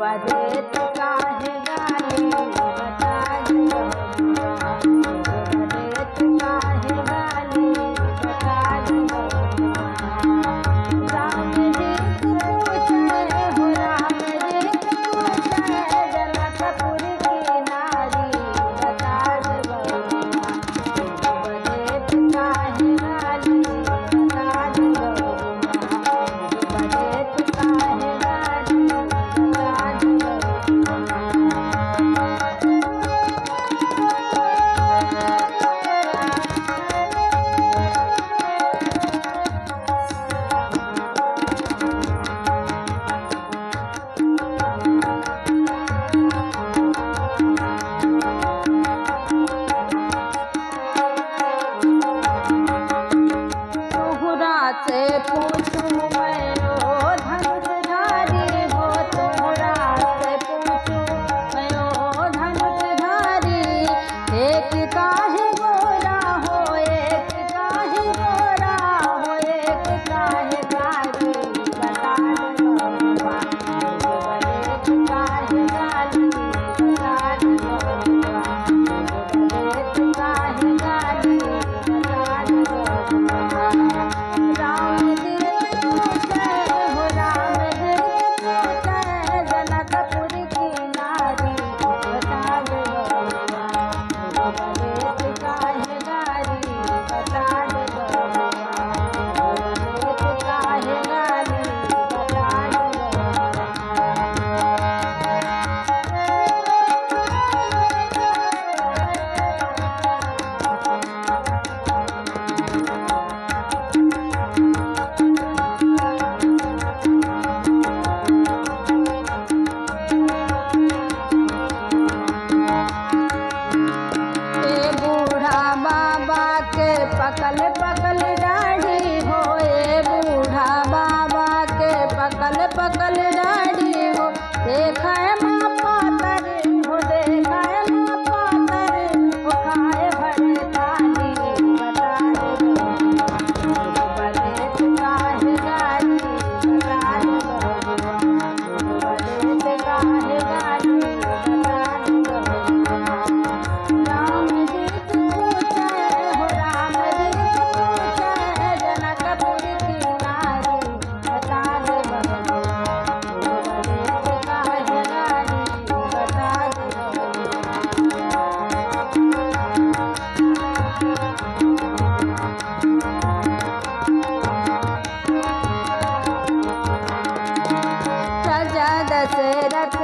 बदेत काहे गाली बता दो बबुआ, बदेत काहे गाली बता दो बबुआ। राम जी पूछे हो राम जी पूछे जनकपुर की नारी बता दो बबुआ, बदेत काहे गाली बता दो बबुआ, बदेत काहे गाली बता दो बबुआ। तोहरा से पूछूं मैं ओ धनुषधारी हो, तोहरा से पूछूं मैं ओ धनुषधारी। एक काहे गोरा हो एक काहे गोरा हो एक काहे कारी बता दो बबुआ, बदेत काहे गाली बता दो बबुआ, बदेत काहे गाली बता दो बबुआ। राम जी पूछे हो राम जी पूछे जनकपुर की नारी बता दो बबुआ, बदेत काहे गाली बता दो बबुआ, बदेत काहे गाली बता दो ए बूढ़ा बाबा के पकल पकल दाढ़ी हो, ए बूढ़ा बाबा के पकल पकल दाढ़ी हो। देखा माँ पातर हो देखा माँ पातर हो, खाए भर थाली बता दो बबुआ, बदेत काहे गाली बता दो बबुआ, बदेत काहे गाली बता दो बबुआ। राम जी पूछे हो राम जी पूछे जनकपुर की नारी बता दो बबुआ, बदेत काहे गाली बता दो बबुआ। राजा दशरथ